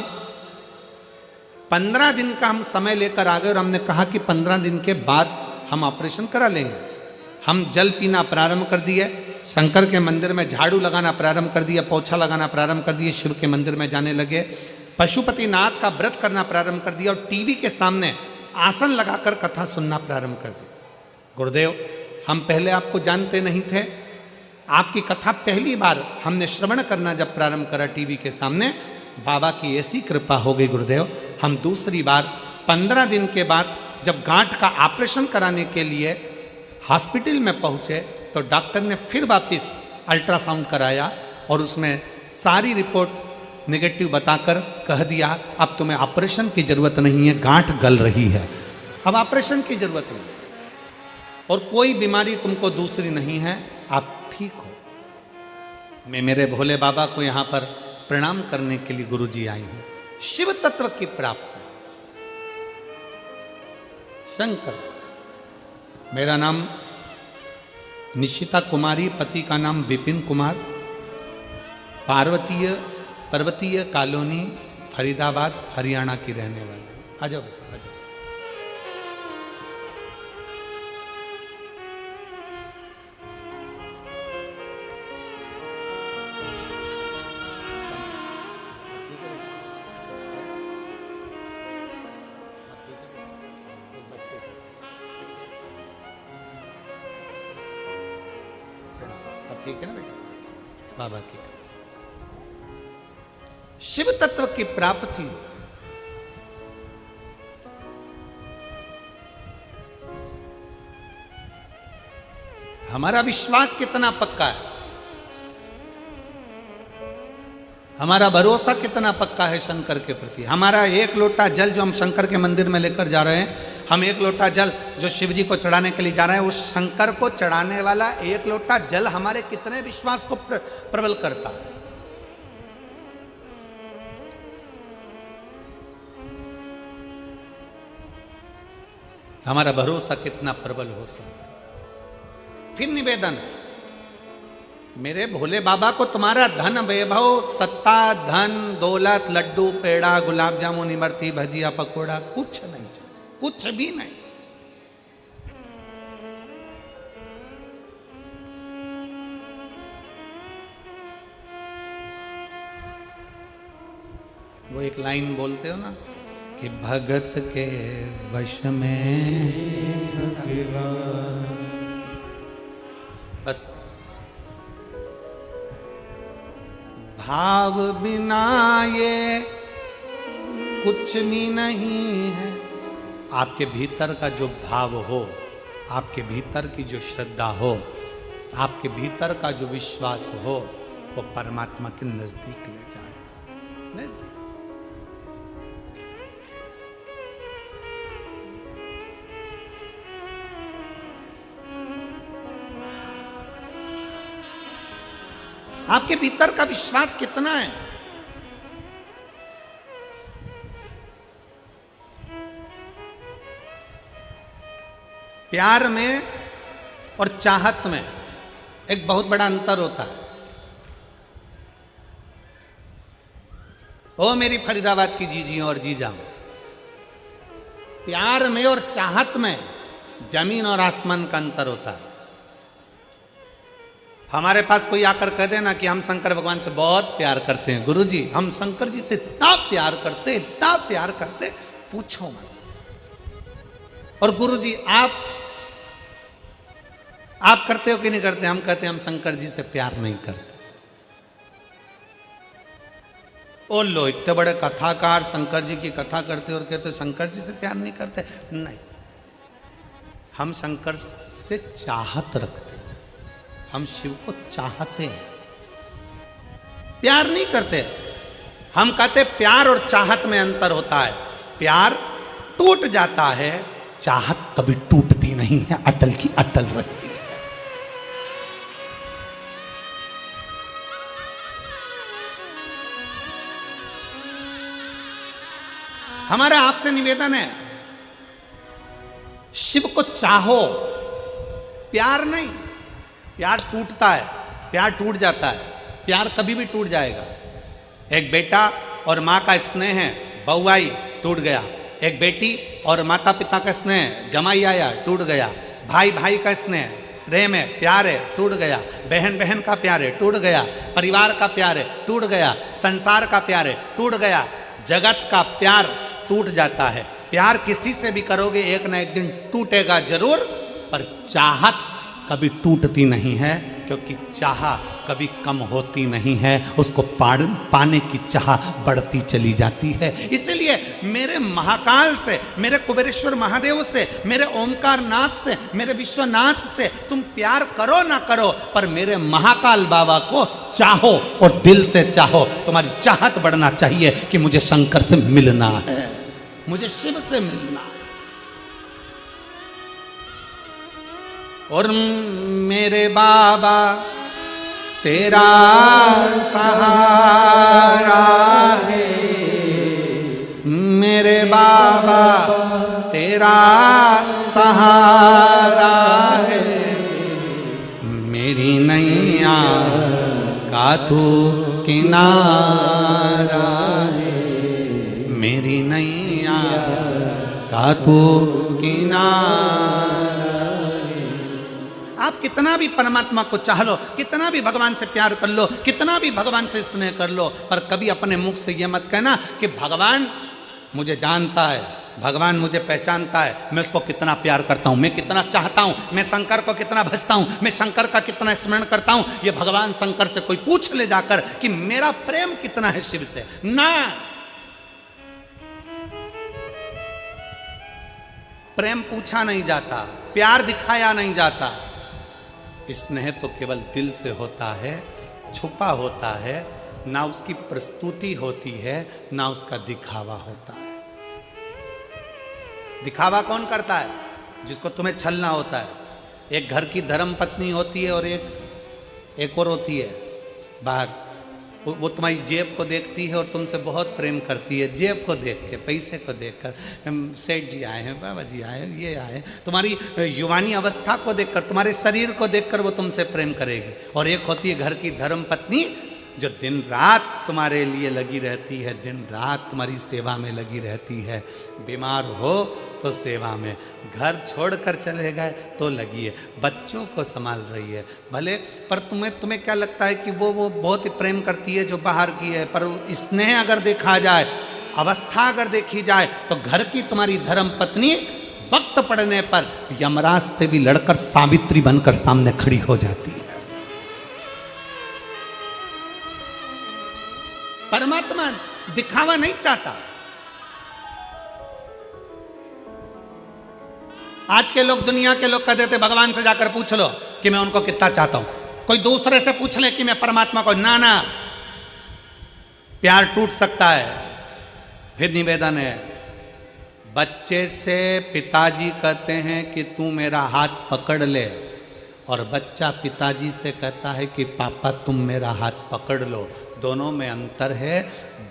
15 दिन का हम समय लेकर आ गए और हमने कहा कि 15 दिन के बाद हम ऑपरेशन करा लेंगे। हम जल पीना प्रारंभ कर दिए, शंकर के मंदिर में झाड़ू लगाना प्रारंभ कर दिया, पोछा लगाना प्रारंभ कर दिए, शिव के मंदिर में जाने लगे, पशुपतिनाथ का व्रत करना प्रारंभ कर दिया और टीवी के सामने आसन लगाकर कथा सुनना प्रारंभ कर दी। गुरुदेव, हम पहले आपको जानते नहीं थे, आपकी कथा पहली बार हमने श्रवण करना जब प्रारंभ करा टीवी के सामने, बाबा की ऐसी कृपा हो गई गुरुदेव। हम दूसरी बार 15 दिन के बाद जब गांठ का ऑपरेशन कराने के लिए हॉस्पिटल में पहुंचे तो डॉक्टर ने फिर वापस अल्ट्रासाउंड कराया और उसमें सारी रिपोर्ट नेगेटिव बताकर कह दिया अब तुम्हें ऑपरेशन की जरूरत नहीं है, गांठ गल रही है। अब ऑपरेशन की जरूरत नहीं और कोई बीमारी तुमको दूसरी नहीं है, आप ठीक हो। मैं मेरे भोले बाबा को यहां पर प्रणाम करने के लिए गुरुजी आई हूं। शिव तत्व की प्राप्ति। शंकर, मेरा नाम निशिता कुमारी, पति का नाम विपिन कुमार, पर्वतीय कॉलोनी फरीदाबाद हरियाणा की रहने वाली। आ जाओ आ जाओ। ठीक है ना बेटा, बाबा की शिव तत्व की प्राप्ति। हमारा विश्वास कितना पक्का है, हमारा भरोसा कितना पक्का है शंकर के प्रति। हमारा एक लोटा जल जो हम शंकर के मंदिर में लेकर जा रहे हैं, हम एक लोटा जल जो शिव जी को चढ़ाने के लिए जा रहे हैं, उस शंकर को चढ़ाने वाला एक लोटा जल हमारे कितने विश्वास को प्रबल करता है। हमारा भरोसा कितना प्रबल हो सकता है। फिर निवेदन है, मेरे भोले बाबा को तुम्हारा धन वैभव, सत्ता, धन, दौलत, लड्डू, पेड़ा, गुलाब जामुन, इमरती, भजिया, पकोड़ा कुछ नहीं चाहिए, कुछ भी नहीं। वो एक लाइन बोलते हो ना कि भगत के वश में बस भाव बिना ये कुछ भी नहीं है। आपके भीतर का जो भाव हो, आपके भीतर की जो श्रद्धा हो, आपके भीतर का जो विश्वास हो, वो परमात्मा के नजदीक ले जाए। नजदीक आपके भीतर का विश्वास कितना है। प्यार में और चाहत में एक बहुत बड़ा अंतर होता है। ओ मेरी फरीदाबाद की जीजी और जीजा, प्यार में और चाहत में जमीन और आसमान का अंतर होता है। हमारे पास कोई आकर कह देना कि हम शंकर भगवान से बहुत प्यार करते हैं, गुरुजी हम शंकर जी से इतना प्यार करते पूछो मत। और गुरुजी आप करते हो कि नहीं करते? हम कहते हैं हम शंकर जी से प्यार नहीं करते। ओ लो, इतने बड़े कथाकार शंकर जी की कथा करते और कहते शंकर जी से प्यार नहीं करते। नहीं, हम शंकर से चाहत रखते, हम शिव को चाहते हैं, प्यार नहीं करते। हम कहते प्यार और चाहत में अंतर होता है। प्यार टूट जाता है, चाहत कभी टूटती नहीं है, अटल की अटल रहती है। हमारा आपसे निवेदन है, शिव को चाहो, प्यार नहीं। प्यार टूटता है, प्यार टूट जाता है, प्यार कभी भी टूट जाएगा। एक बेटा और माँ का स्नेह है, बहू आई टूट गया। एक बेटी और माता पिता का स्नेह, जमाई आया टूट गया। भाई भाई का स्नेह, प्रेम है, प्यार है, टूट गया। बहन बहन का प्यार है, टूट गया। परिवार का प्यार है, टूट गया। संसार का प्यार है, टूट गया। जगत का प्यार टूट जाता है। प्यार किसी से भी करोगे एक ना एक दिन टूटेगा जरूर, पर चाहत कभी टूटती नहीं है, क्योंकि चाह कभी कम होती नहीं है, उसको पाने की चाह बढ़ती चली जाती है। इसलिए मेरे महाकाल से, मेरे कुबेरेश्वर महादेव से, मेरे ओमकार नाथ से, मेरे विश्वनाथ से तुम प्यार करो ना करो, पर मेरे महाकाल बाबा को चाहो और दिल से चाहो। तुम्हारी चाहत बढ़ना चाहिए कि मुझे शंकर से मिलना है, मुझे शिव से मिलना है। और मेरे बाबा तेरा सहारा है, मेरे बाबा तेरा सहारा है, मेरी नैया का तू किनारा है, मेरी नैया का तू किनारा। आप कितना भी परमात्मा को चाह लो, कितना भी भगवान से प्यार कर लो, कितना भी भगवान से स्नेह कर लो, पर कभी अपने मुख से यह मत कहना कि भगवान मुझे जानता है, भगवान मुझे पहचानता है, मैं उसको कितना प्यार करता हूं, मैं कितना चाहता हूं, मैं शंकर को कितना भजता हूं, मैं शंकर का कितना स्मरण करता हूं। ये भगवान शंकर से कोई पूछ ले जाकर कि मेरा प्रेम कितना है शिव से, ना। प्रेम पूछा नहीं जाता, प्यार दिखाया नहीं जाता। स्नेह तो केवल दिल से होता है, छुपा होता है, ना उसकी प्रस्तुति होती है, ना उसका दिखावा होता है। दिखावा कौन करता है? जिसको तुम्हें छलना होता है। एक घर की धर्म पत्नी होती है और एक और होती है बाहर, वो तुम्हारी जेब को देखती है और तुमसे बहुत प्रेम करती है, जेब को देख के, पैसे को देखकर, सेठ जी आए हैं, बाबा जी आए हैं, ये आए, तुम्हारी युवानी अवस्था को देखकर, तुम्हारे शरीर को देखकर वो तुमसे प्रेम करेगी। और एक होती है घर की धर्म पत्नी जो दिन रात तुम्हारे लिए लगी रहती है, दिन रात तुम्हारी सेवा में लगी रहती है। बीमार हो तो सेवा में, घर छोड़कर चले गए तो लगी है, बच्चों को संभाल रही है भले, पर तुम्हें क्या लगता है कि वो बहुत ही प्रेम करती है जो बाहर की है, पर स्नेह अगर देखा जाए, अवस्था अगर देखी जाए, तो घर की तुम्हारी धर्म पत्नी वक्त पड़ने पर यमराज से भी लड़कर सावित्री बनकर सामने खड़ी हो जाती है। परमात्मा दिखावा नहीं चाहता। आज के लोग, दुनिया के लोग कह देते भगवान से जाकर पूछ लो कि मैं उनको कितना चाहता हूं, कोई दूसरे से पूछ ले कि मैं परमात्मा को, ना, प्यार टूट सकता है। फिर निवेदन है, बच्चे से पिताजी कहते हैं कि तू मेरा हाथ पकड़ ले, और बच्चा पिताजी से कहता है कि पापा तुम मेरा हाथ पकड़ लो। दोनों में अंतर है।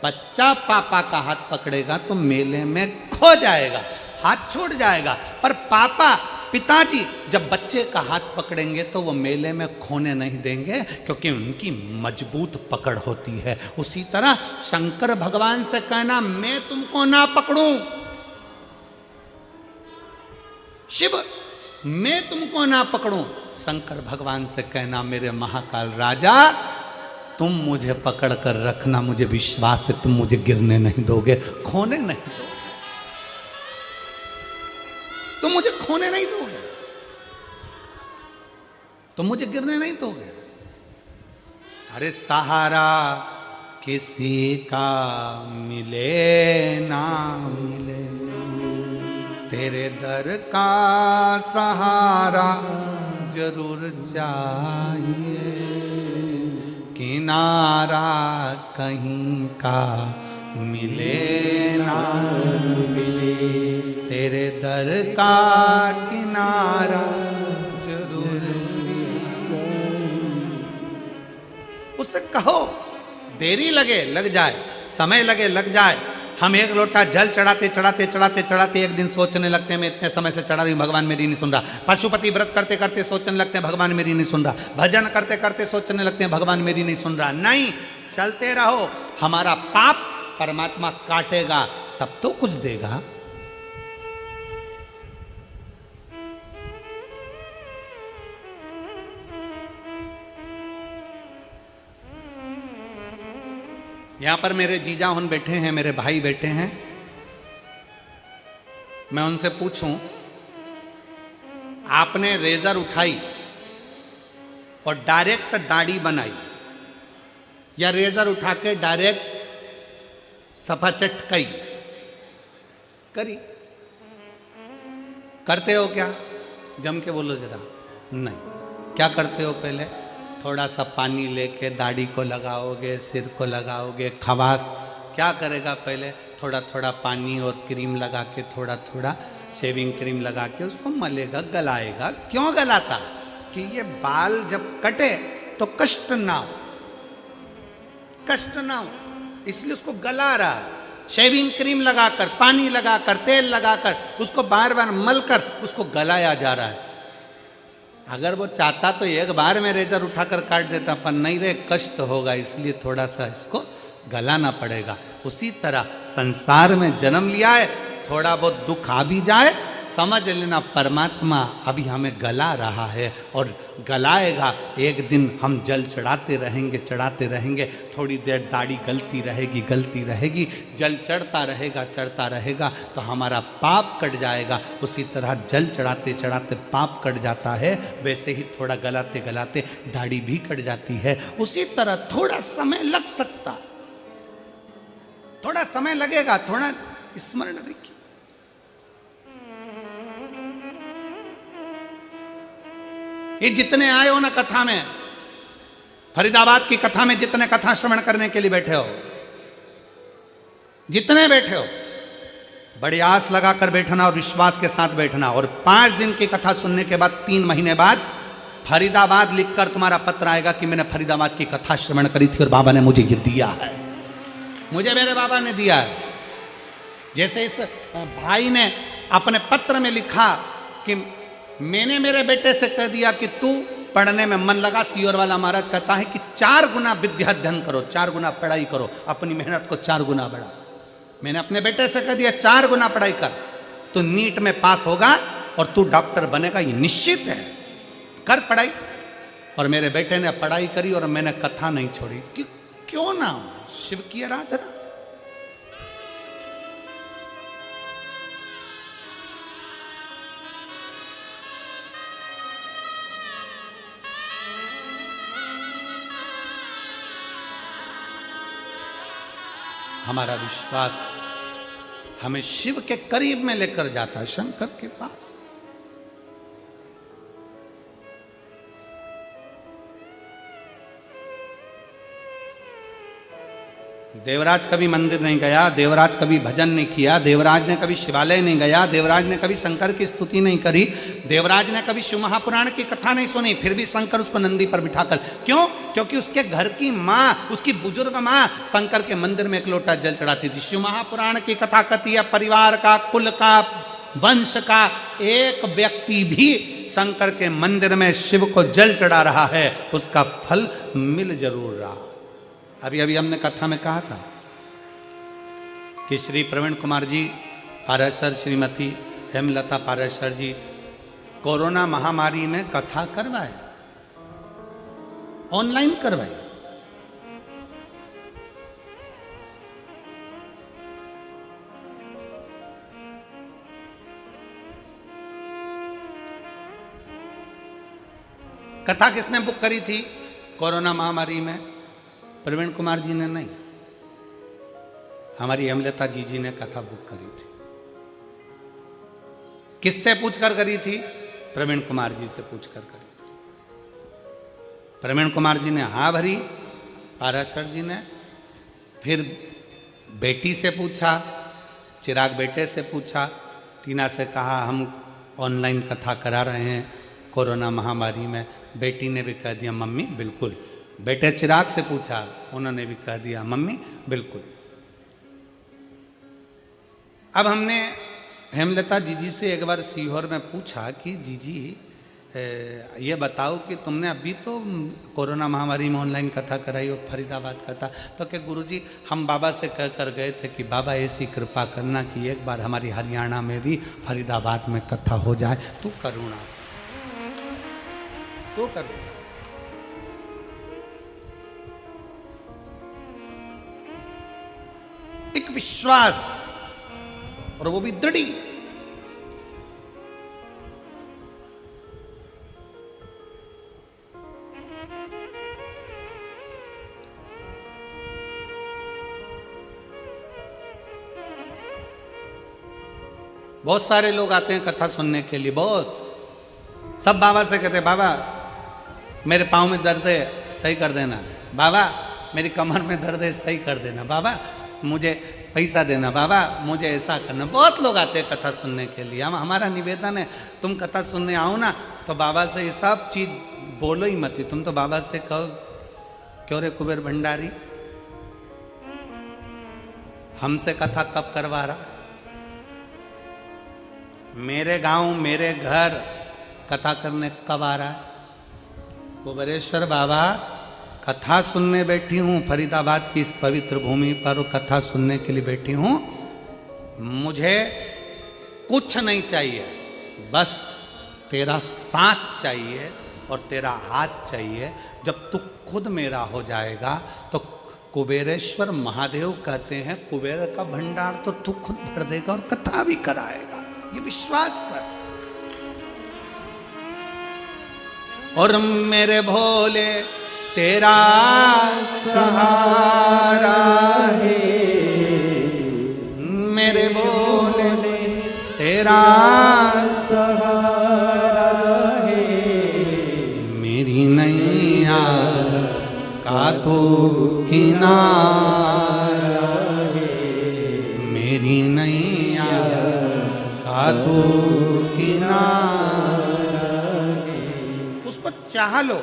बच्चा पापा का हाथ पकड़ेगा तो मेले में खो जाएगा, हाथ छूट जाएगा, पर पापा पिताजी जब बच्चे का हाथ पकड़ेंगे तो वो मेले में खोने नहीं देंगे, क्योंकि उनकी मजबूत पकड़ होती है। उसी तरह शंकर भगवान से कहना मैं तुमको ना पकड़ूं, शिव मैं तुमको ना पकड़ूं, शंकर भगवान से कहना मेरे महाकाल राजा तुम मुझे पकड़ कर रखना, मुझे विश्वास है तुम मुझे गिरने नहीं दोगे, खोने नहीं दोगे, तुम मुझे खोने नहीं दोगे, तुम मुझे गिरने नहीं दोगे। अरे सहारा किसी का मिले ना मिले, तेरे दर का सहारा जरूर चाहिए, किनारा कहीं का मिले ना मिले, तेरे दर का किनारा जरूर चाहिए। उससे कहो, देरी लगे लग जाए, समय लगे लग जाए। हम एक लोटा जल चढ़ाते चढ़ाते चढ़ाते चढ़ाते एक दिन सोचने लगते हैं मैं इतने समय से चढ़ा रही हूँ, भगवान मेरी नहीं सुन रहा। पशुपति व्रत करते करते सोचने लगते हैं भगवान मेरी नहीं सुन रहा। भजन करते करते सोचने लगते हैं भगवान मेरी नहीं सुन रहा। नहीं, चलते रहो, हमारा पाप परमात्मा काटेगा तब तो कुछ देगा। यहां पर मेरे जीजा उन बैठे हैं, मेरे भाई बैठे हैं। मैं उनसे पूछूं, आपने रेजर उठाई और डायरेक्ट दाढ़ी बनाई, या रेजर उठा के डायरेक्ट सफा चटकाई करी? करते हो क्या? जम के बोलो जरा। नहीं, क्या करते हो? पहले थोड़ा सा पानी लेके दाढ़ी को लगाओगे, सिर को लगाओगे। खवास क्या करेगा? पहले थोड़ा थोड़ा पानी और क्रीम लगा के थोड़ा थोड़ा शेविंग क्रीम लगा के उसको मलेगा, गलाएगा। क्यों गलाता? कि ये बाल जब कटे तो कष्ट ना हो, कष्ट ना हो, इसलिए उसको गला रहा है। शेविंग क्रीम लगाकर, पानी लगाकर, तेल लगाकर उसको बार बार मलकर उसको गलाया जा रहा है। अगर वो चाहता तो एक बार में रेजर उठाकर काट देता, पर नहीं रे, कष्ट होगा, इसलिए थोड़ा सा इसको गलाना पड़ेगा। उसी तरह संसार में जन्म लिया है, थोड़ा बहुत दुख आ भी जाए, समझ लेना परमात्मा अभी हमें गला रहा है और गलाएगा। एक दिन हम जल चढ़ाते रहेंगे, चढ़ाते रहेंगे, थोड़ी देर दाढ़ी गलती रहेगी, गलती रहेगी, जल चढ़ता रहेगा, चढ़ता रहेगा, तो हमारा पाप कट जाएगा। उसी तरह जल चढ़ाते चढ़ाते पाप कट जाता है, वैसे ही थोड़ा गलाते गलाते दाढ़ी भी कट जाती है। उसी तरह थोड़ा समय लग सकता, थोड़ा समय लगेगा, थोड़ा स्मरण रखिए। ये जितने आए हो ना कथा में, फरीदाबाद की कथा में जितने कथा श्रवण करने के लिए बैठे हो, जितने बैठे हो, बड़ी आस लगाकर बैठना और विश्वास के साथ बैठना। और 5 दिन की कथा सुनने के बाद 3 महीने बाद फरीदाबाद लिखकर तुम्हारा पत्र आएगा कि मैंने फरीदाबाद की कथा श्रवण करी थी और बाबा ने मुझे ये दिया है, मुझे मेरे बाबा ने दिया है। जैसे इस भाई ने अपने पत्र में लिखा कि मैंने मेरे बेटे से कह दिया कि तू पढ़ने में मन लगा। सियोर वाला महाराज कहता है कि 4 गुना विद्या अध्ययन करो, 4 गुना पढ़ाई करो, अपनी मेहनत को 4 गुना बढ़ाओ। मैंने अपने बेटे से कह दिया 4 गुना पढ़ाई कर, तो नीट में पास होगा और तू डॉक्टर बनेगा, ये निश्चित है, कर पढ़ाई। और मेरे बेटे ने पढ़ाई करी और मैंने कथा नहीं छोड़ी। क्यों ना हो, शिव की आराधना। हमारा विश्वास हमें शिव के करीब में लेकर जाता है, शंकर के पास। देवराज कभी मंदिर नहीं गया, देवराज कभी भजन नहीं किया, देवराज ने कभी शिवालय नहीं गया, देवराज ने कभी शंकर की स्तुति नहीं करी, देवराज ने कभी शिव महापुराण की कथा नहीं सुनी, फिर भी शंकर उसको नंदी पर बिठाकर। क्यों? क्योंकि उसके घर की माँ, उसकी बुजुर्ग माँ शंकर के मंदिर में एक लोटा जल चढ़ाती थी। शिव महापुराण की कथा कहती है परिवार का, कुल का, वंश का एक व्यक्ति भी शंकर के मंदिर में शिव को जल चढ़ा रहा है, उसका फल मिल जरूर रहा। अभी अभी हमने कथा में कहा था कि श्री प्रवीण कुमार जी पारेसर, श्रीमती हेमलता पारेसर जी कोरोना महामारी में कथा करवाए, ऑनलाइन करवाए। कथा किसने बुक करी थी कोरोना महामारी में? प्रवीण कुमार जी ने नहीं, हमारी हेमलता जी ने कथा बुक करी थी। किससे पूछकर करी थी? प्रवीण कुमार जी से पूछकर करी थी। प्रवीण कुमार जी ने हाँ भरी, पाराशर जी ने फिर बेटी से पूछा, चिराग बेटे से पूछा, टीना से कहा हम ऑनलाइन कथा करा रहे हैं कोरोना महामारी में। बेटी ने भी कह दिया मम्मी बिल्कुल। बेटे चिराग से पूछा, उन्होंने भी कह दिया मम्मी बिल्कुल। अब हमने हेमलता जी से एक बार सीहोर में पूछा कि जीजी ये बताओ कि तुमने अभी तो कोरोना महामारी में ऑनलाइन कथा कराई और फरीदाबाद कथा, तो क्या गुरुजी हम बाबा से कह कर गए थे कि बाबा ऐसी कृपा करना कि एक बार हमारी हरियाणा में भी फरीदाबाद में कथा हो जाए, तू करुणा, तू करुणा। एक विश्वास, और वो भी दृढ़। बहुत सारे लोग आते हैं कथा सुनने के लिए, बहुत। सब बाबा से कहते हैं बाबा मेरे पाँव में दर्द है सही कर देना, बाबा मेरी कमर में दर्द है सही कर देना, बाबा मुझे पैसा देना बाबा, मुझे ऐसा करना। बहुत लोग आते हैं कथा सुनने के लिए। हम हमारा निवेदन है, तुम कथा सुनने आओ ना तो बाबा से ये सब चीज बोलो ही मत। तुम तो बाबा से कहो, क्यों रे कुबेर भंडारी, हमसे कथा कब करवा रहा? मेरे गांव मेरे घर कथा करने कब आ रहा है? कुबेरेश्वर बाबा, कथा सुनने बैठी हूँ फरीदाबाद की इस पवित्र भूमि पर, कथा सुनने के लिए बैठी हूँ। मुझे कुछ नहीं चाहिए, बस तेरा साथ चाहिए और तेरा हाथ चाहिए। जब तू खुद मेरा हो जाएगा तो कुबेरेश्वर महादेव कहते हैं कुबेर का भंडार तो तू खुद भर देगा और कथा भी कराएगा, ये विश्वास कर। और मेरे भोले तेरा सहारा है, मेरे भोले तेरा सहारा है, मेरी नैया का तो किनारा है, मेरी नैया का तो किनारा है। उसको चाह लो,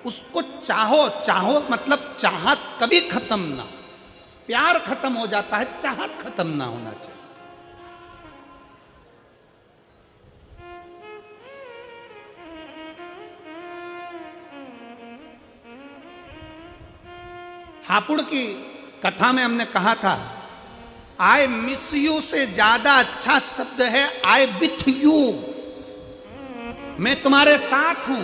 उसको चाहो। चाहो मतलब चाहत कभी खत्म ना, प्यार खत्म हो जाता है, चाहत खत्म ना होना चाहिए। हापुड़ की कथा में हमने कहा था, आई मिस यू से ज्यादा अच्छा शब्द है आई विथ यू, मैं तुम्हारे साथ हूं।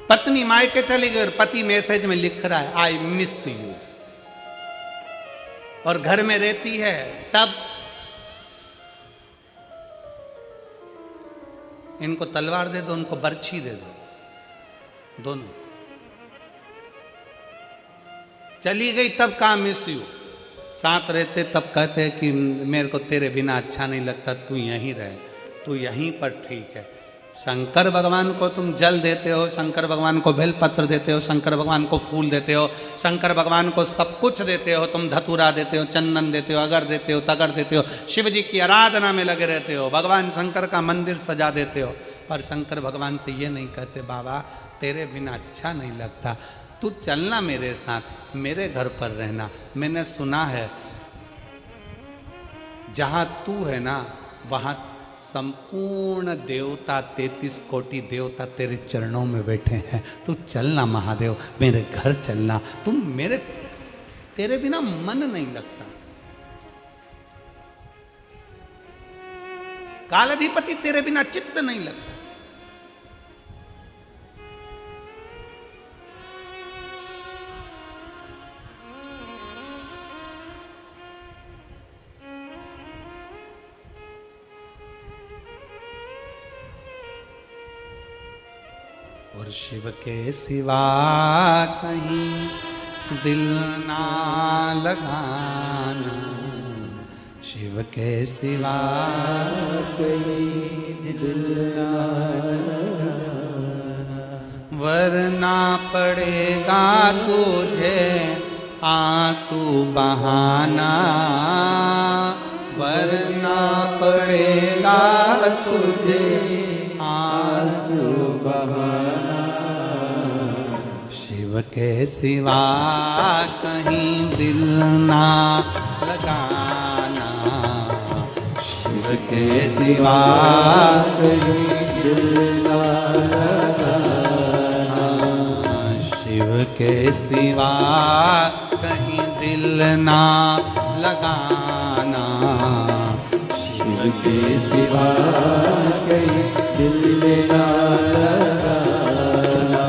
पत्नी मायके चली गई और पति मैसेज में लिख रहा है आई मिस यू, और घर में रहती है तब इनको तलवार दे दो, उनको बर्छी दे दो, दोनों। चली गई तब कहा मिस यू, साथ रहते तब कहते कि मेरे को तेरे बिना अच्छा नहीं लगता, तू यहीं रहे, तू यहीं पर ठीक है। शंकर भगवान को तुम जल देते हो, शंकर भगवान को बेलपत्र देते हो, शंकर भगवान को फूल देते हो, शंकर भगवान को सब कुछ देते हो, तुम धतूरा देते हो, चंदन देते हो, अगर देते हो, तगर देते हो, शिव जी की आराधना में लगे रहते हो, भगवान शंकर का मंदिर सजा देते हो, पर शंकर भगवान से ये नहीं कहते बाबा तेरे बिना अच्छा नहीं लगता, तू चलना मेरे साथ, मेरे घर पर रहना। मैंने सुना है जहाँ तू है ना वहाँ संपूर्ण देवता 33 कोटि देवता तेरे चरणों में बैठे हैं। तू चलना महादेव, मेरे घर चलना, तुम मेरे तेरे बिना मन नहीं लगता। कालाधिपति तेरे बिना चित्त नहीं लगता। और शिव के सिवा कहीं दिल ना लगाना, शिव के सिवा कहीं दिल ना लगाना, वरना पड़ेगा तुझे आंसू बहाना, वरना पड़ेगा तुझे आंसू बहाना, शिव के सिवा कहीं दिल ना लगाना, शिव के सिवा कहीं दिल ना लगाना, शिव के सिवा कहीं दिल ना लगाना, शिव के सिवा कहीं दिल ना लगाना,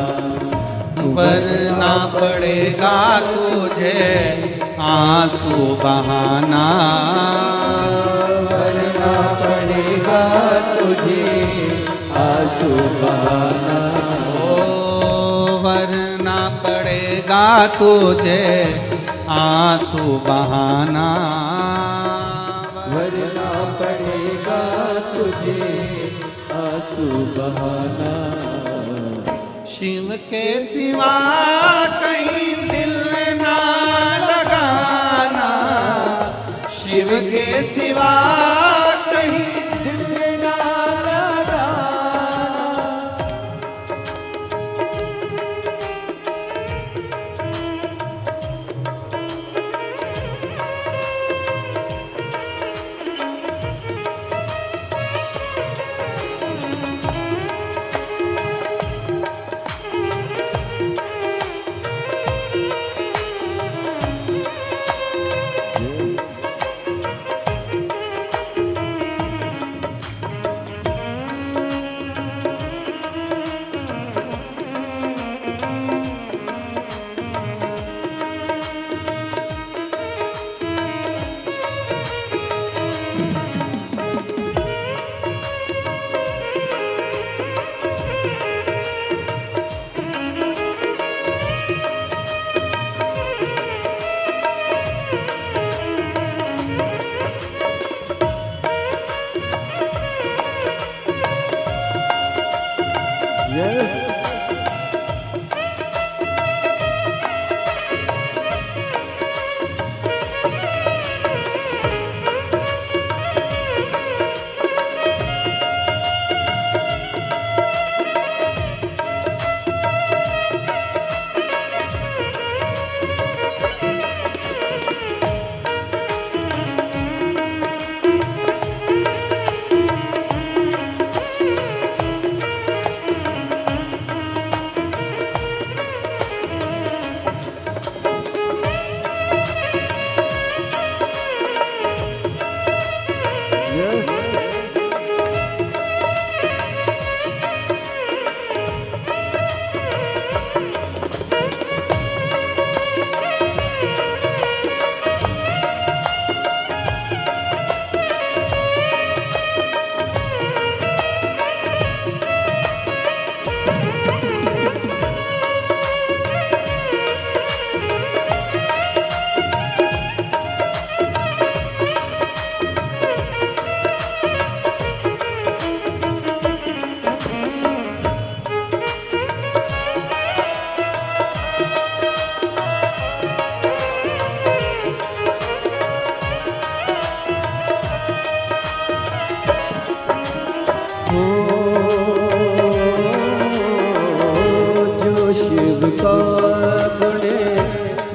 वरना पड़ेगा तुझे आंसू बहाना, वरना पड़ेगा तुझे आंसू बहाना, ओ वरना पड़ेगा तुझे आंसू बहाना, वरना पड़ेगा तुझे तुझे आंसू बहाना। शिव के सिवा कहीं दिल ना लगाना, शिव के सिवा कहीं दिल ना लगाना।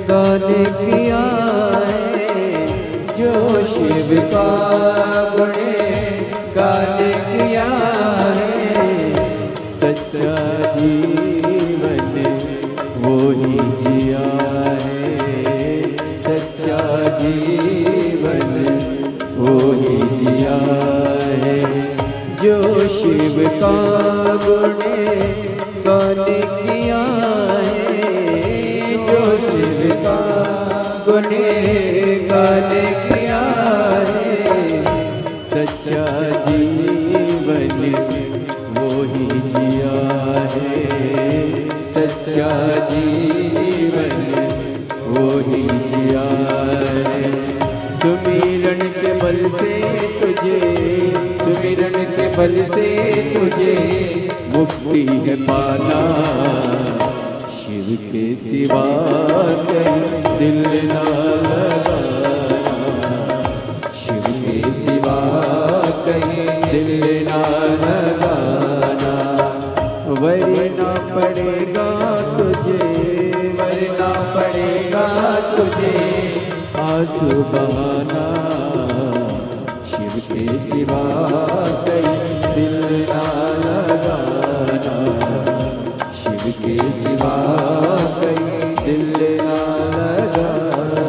गाने किया है जो शिव का गुणे गाने किया है। सच्चा जीवन वो ही जिया है, सच्चा जीवन वो ही जिया है। जो शिव का गुणे गाने किया है, जो शिव का गुणे गाने किया है। सच्चा जीवन वो ही जिया है, सच्चा जीवन वो ही जिया है। सुमिरन के बल से तुझे, सुमिरन के बल से तुझे मुक्ति है पाना। शिव के सिवा कहीं दिल ना लगाना, शिव के सिवा कहीं दिल ना लगाना। वरना पड़ेगा तुझे, वरना पड़ेगा तुझे आंसू बहाना। शिव के सिवा कहीं दिल ना लगाना, शिव के सिवा कहीं दिल ना लगाना।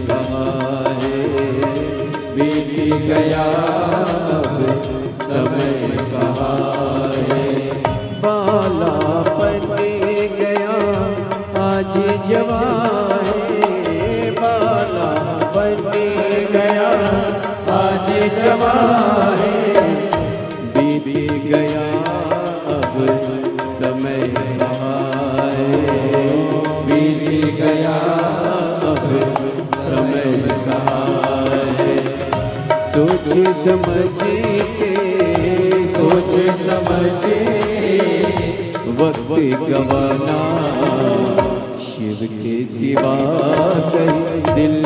कहाँ है, बीत गया अब समय कहाँ है। बालापन गया आज जवान है, बालापन गया आज जवान है, बीत गया अब समय कहाँ है, बीत गया अब समय कहाँ है। सोच समझ के, सोच समझ के वक्त गवाना, शिव के सिवा कहीं दिल